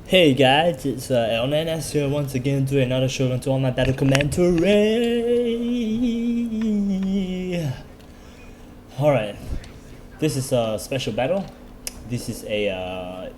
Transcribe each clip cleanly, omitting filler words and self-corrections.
Hey guys, it's Alnanaz here once again doing another Shogun to all my battle commentary. Alright, this is a special battle. This is a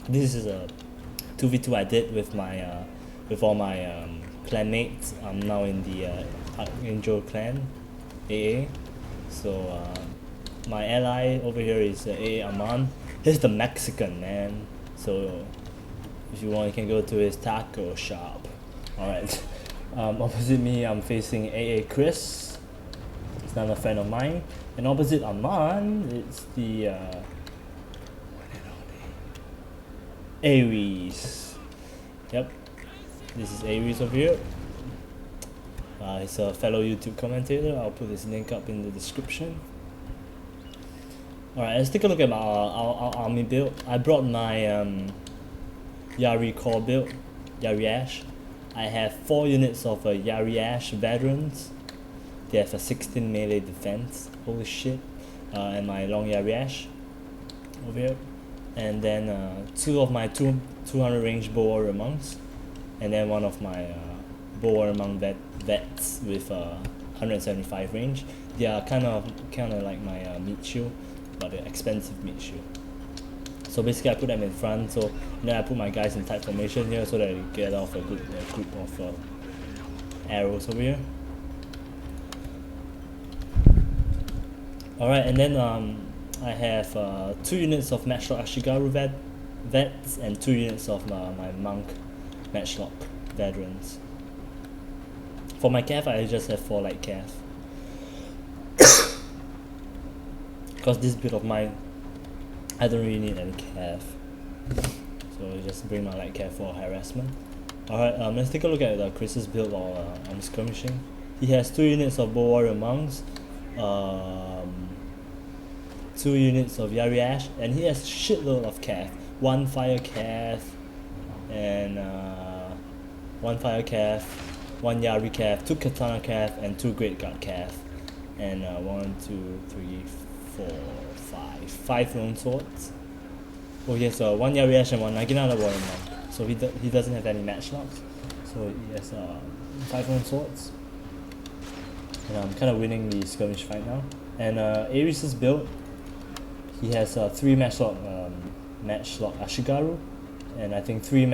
this is a 2v2 I did with my with all my clanmates. I'm now in the Angel clan AA. So my ally over here is AA AMAN. He's the Mexican man. So if you want, you can go to his taco shop. Alright. Opposite me, I'm facing AA Chris. He's another friend of mine. And opposite AMAN, it's the Aries. Yep. This is Aries over here. He's a fellow YouTube commentator. I'll put his link up in the description. Alright, let's take a look at my our army build. I brought my Yari core build, Yari Ash. I have 4 units of Yari Ash veterans. They have a 16 melee defense. Holy shit. And my long Yari Ash over here. And then 2 of my 200 range bow warrior monks. And then 1 of my bow warrior monk vets with 175 range. They are kind of like my meat shield, but they're expensive meat shield. So basically I put them in front, so then I put my guys in tight formation here so that they get off a good group of arrows over here. Alright, and then I have 2 units of Matchlock Ashigaru vets and 2 units of my monk Matchlock veterans. For my cav, I just have 4 light cav. Because this build of mine, I don't really need any cav. So I just bring my light cav for harassment. Alright, let's take a look at Chris's build while I'm skirmishing. He has 2 units of bow warrior monks, 2 units of Yari Ash, and he has a shitload of cav. 1 fire cav, and 1 fire cav, 1 Yari cav, 2 katana cav, and 2 great guard cav. And 1, 2, 3, 4, 5 lone swords. Oh yes, 1 Yari Ash and 1 Naginata warrior monk. So he doesn't have any matchlocks. So he has 5 lone swords. And I'm kind of winning the skirmish fight now. And Ares' build, he has 3 matchlock Ashigaru, and I think 3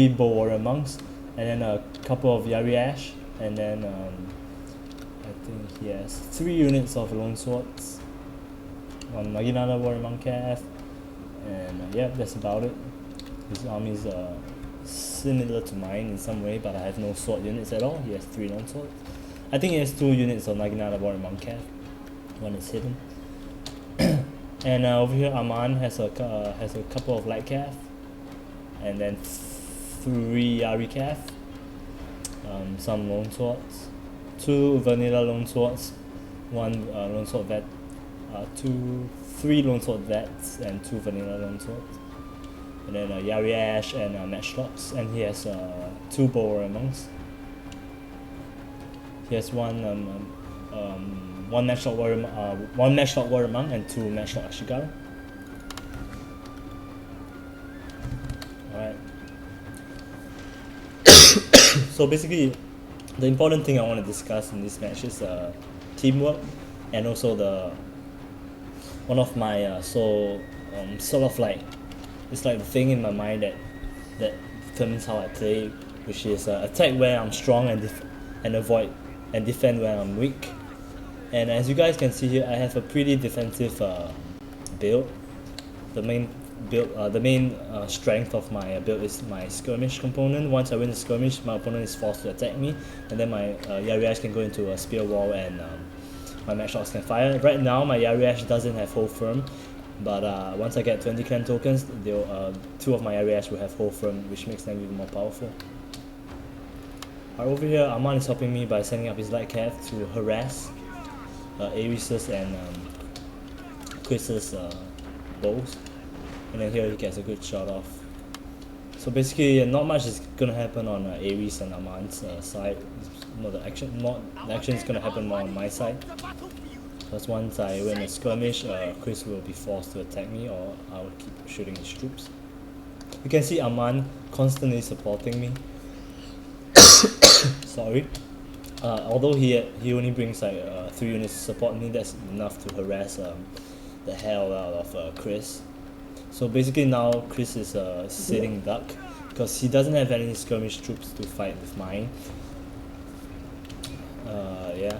bow warrior monks, and then a couple of Yari Ash, and then I think he has 3 units of lone swords, 1 Naginata warrior monk cav, and yeah, that's about it. His army is similar to mine in some way, but I have no sword units at all. He has 3 lone swords. I think he has 2 units of Naginata warrior monk cav. 1 is hidden. And over here, AMAN has a couple of light cav, and then 3 Yari cav, some lone swords, 2 vanilla lone swords, 1 lone sword vet, 3 lone sword vets, and 2 vanilla lone swords, and then Yari Ash and matchlocks, and he has 2 bow warrior monks. He has 1 matchlock warrior monk and 2 matchlock Ashigaru. Alright. So basically, the important thing I want to discuss in this match is teamwork, and also one of my sort of like, it's like the thing in my mind that determines how I play, which is attack where I'm strong and avoid and defend where I'm weak. And as you guys can see here, I have a pretty defensive build. The main strength of my build is my skirmish component. Once I win the skirmish, my opponent is forced to attack me, and then my Yari Ash can go into a spear wall, and my matchlocks can fire. Right now, my Yari Ash doesn't have hold firm, but once I get 20 clan tokens, 2 of my Yari Ash will have hold firm, which makes them even more powerful. Over here, AMAN is helping me by sending up his light cav to harass Ares' and Chris's bows, and then here he gets a good shot off. So basically, not much is gonna happen on Ares and AMAN's side. The action is gonna happen more on my side. Because once I win a skirmish, Chris will be forced to attack me, or I will keep shooting his troops. You can see AMAN constantly supporting me. Sorry. Although he only brings like 3 units to support me, that's enough to harass the hell out of Chris. So basically now Chris is a sitting duck because he doesn't have any skirmish troops to fight with mine. Yeah.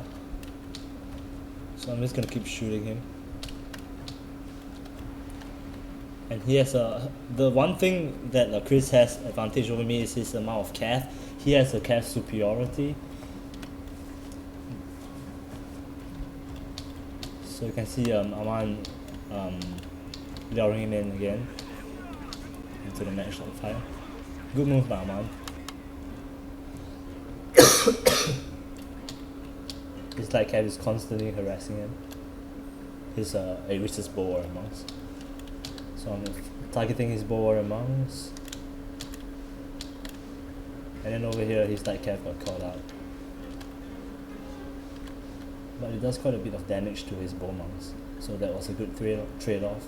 So I'm just gonna keep shooting him. And he has the one thing that Chris has advantage over me is his amount of cav. He has a cav superiority. So you can see AMAN luring him in again into the matchlock fire. Good move by AMAN. His light cav is constantly harassing him. His Ares' bow warrior monks. So I'm targeting his bow warrior monks. And then over here his light cav got caught out. But it does quite a bit of damage to his bow monks. So that was a good trade-off.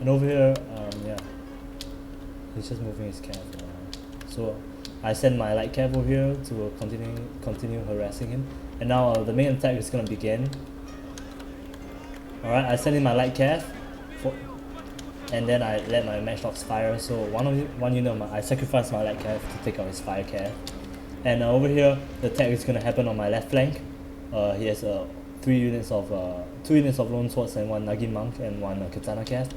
And over here, yeah, he's just moving his cav around. So I send my light cav over here to continue harassing him. And now the main attack is gonna begin. Alright, I send in my light cav, and then I let my matchlocks fire. So one unit of I sacrifice my light cav to take out his fire cav. And over here, the attack is gonna happen on my left flank. He has 2 units of lone swords and 1 Nagi monk and 1 katana cav.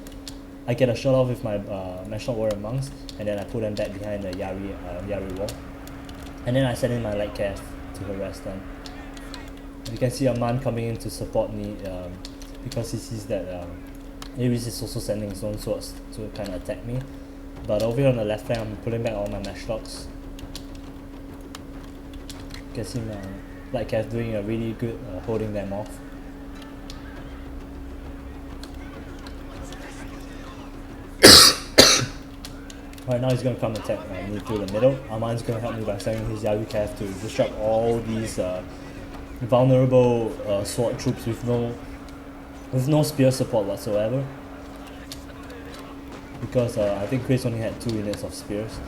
I get a shot off with my matchlock warrior monks, and then I put them back behind the Yari wall. And then I send in my light cav to harass them. You can see AMAN coming in to support me because he sees that Ares is also sending his own swords to kind of attack me. But over here on the left flank, I'm pulling back all my matchlocks. You can see my light cav doing a really good holding them off. Right now he's going to come attack me through the middle. AMAN's going to help me by sending his Yaru cav to disrupt all these vulnerable sword troops with no spear support whatsoever. Because I think Chris only had 2 units of spears.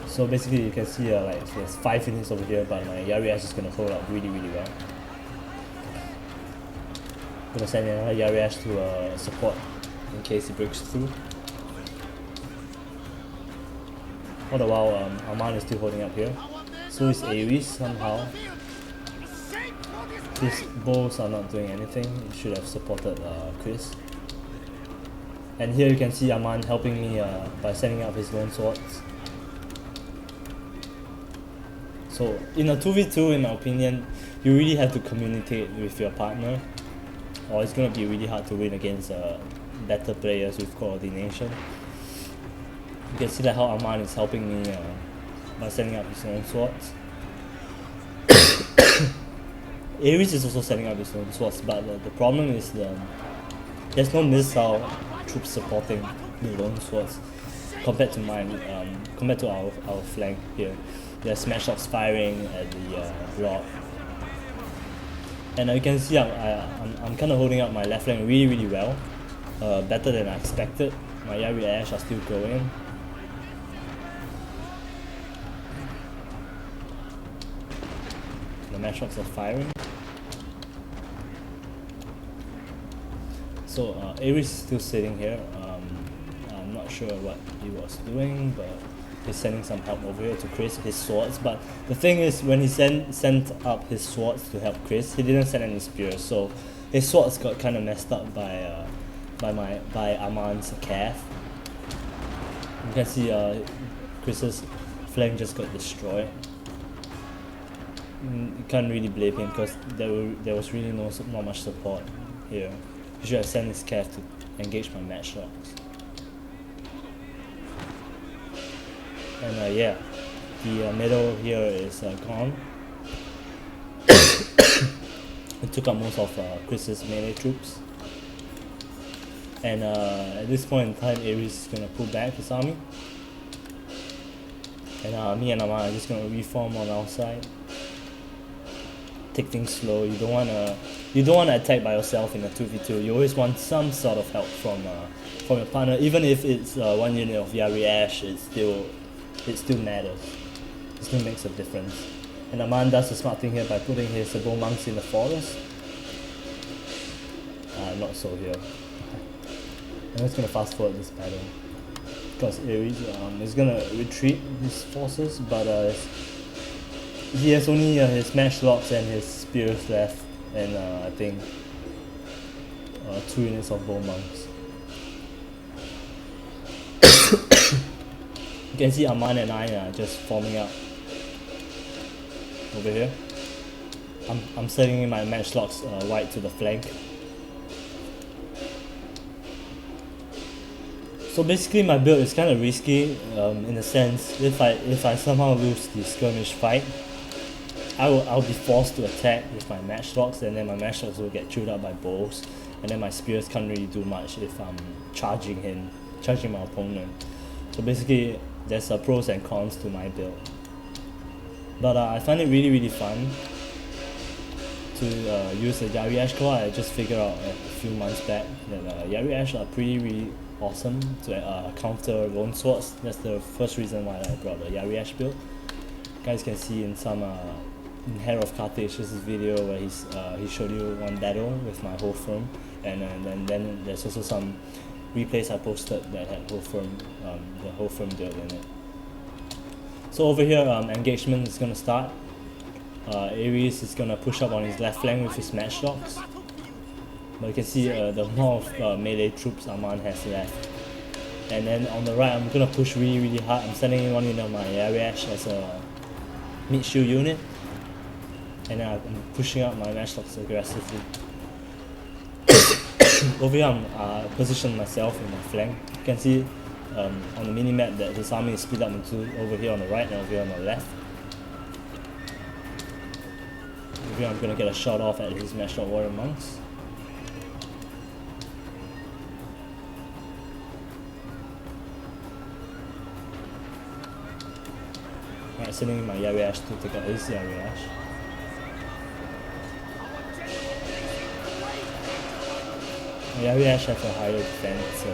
So basically you can see like there's 5 units over here, but my Yari Ash is going to hold up really well. I'm going to send another Yari Ash to support in case he breaks through. All the while AMAN is still holding up here. So is Ares somehow. His bows are not doing anything. He should have supported Chris. And here you can see AMAN helping me by sending up his lone swords. So in a 2v2, in my opinion, you really have to communicate with your partner, or it's going to be really hard to win against better players with coordination. You can see that how AMAN is helping me by setting up his own swords. Ares is also setting up his own swords, but the problem is there's no missile troops supporting the lone swords compared to mine. Compared to our flank here, there's matchlocks firing at the block, and you can see I'm kind of holding up my left flank really well, better than I expected. My Yari Ash are still going. The matchlocks are firing. So Ares is still sitting here. I'm not sure what he was doing, but he's sending some help over here to Chris, his swords. But the thing is, when he sent up his swords to help Chris, he didn't send any spears, so his swords got kind of messed up by AMAN's cav. You can see Chris's flank just got destroyed. You can't really blame him because there was really not much support here. He should have sent his cav to engage my matchlocks. And yeah, the middle here is gone. It took out most of Chris's melee troops. And at this point in time, Ares is going to pull back his army. And me and AMAN are just going to reform on our side. take things slow. You don't wanna attack by yourself in a 2v2. You always want some sort of help from your partner. Even if it's one unit of Yari Ash, it still matters. It still makes a difference. And Aman does the smart thing here by putting his bull monks in the forest. Not so here. I'm just gonna fast forward this battle because Ares is gonna retreat his forces, but he has only his matchlocks and his spears left, and I think 2 units of bull monks. You can see Aman and I are just forming up over here. I'm setting in my matchlocks wide to the flank. So basically my build is kind of risky in a sense. If I somehow lose the skirmish fight, I'll be forced to attack with my matchlocks, and then my matchlocks will get chewed up by bows, and then my spears can't really do much if I'm charging my opponent. So basically there's pros and cons to my build. But I find it really fun to use the Yari Ash core. I just figured out a few months back that Yari Ash are really awesome to counter lone swords. That's the first reason why I brought the Yari Ash build. You guys can see in some in Hair of Carthage, this is video where he showed you one battle with my whole firm, and then there's also some replays I posted that had the whole firm build in it. So over here, engagement is gonna start. Ares is gonna push up on his left flank with his matchlocks. But you can see the amount of melee troops Aman has left. And then on the right, I'm gonna push really hard. I'm sending in one unit of my Yari Ash as a mid shield unit, and then I'm pushing up my matchlocks aggressively. Over here, I'm positioning myself in my flank. You can see on the mini map that his army is split up into over here on the right and over here on the left. Over here, I'm gonna get a shot off at his matchlock warrior monks. Alright, sending in my Yari Ash to take out his Yari Ash. My Yari Ash has a higher defense, so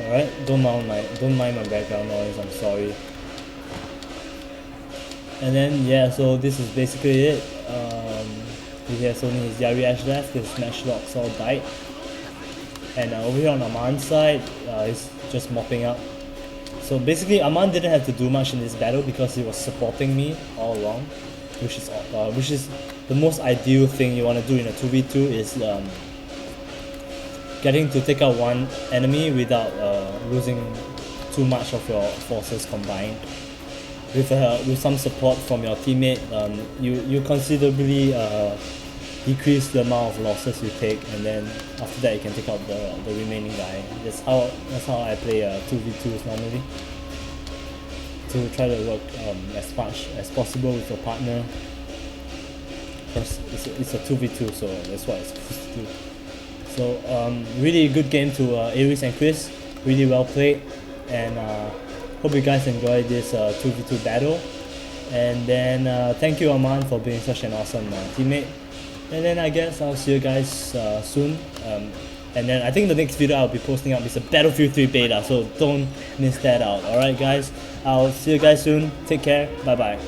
alright, don't mind my background noise, I'm sorry. And then yeah, so this is basically it. He has only his Yari Ash left, his matchlocks all died. And over here on Aman's side, he's just mopping up. So basically Aman didn't have to do much in this battle because he was supporting me all along, which is the most ideal thing you want to do in a 2v2 is getting to take out one enemy without losing too much of your forces combined. With some support from your teammate, you considerably decrease the amount of losses you take, and then after that you can take out the remaining guy. That's how I play 2v2s normally, to try to work as much as possible with your partner. Because it's a 2v2, so that's what it's supposed to do. So really good game to Ares and Chris, really well played, and hope you guys enjoyed this 2v2 battle. And then thank you Aman for being such an awesome teammate. And then I guess I'll see you guys soon. And then I think the next video I'll be posting up is a Battlefield 3 beta, so don't miss that out. Alright guys, I'll see you guys soon. Take care. Bye bye.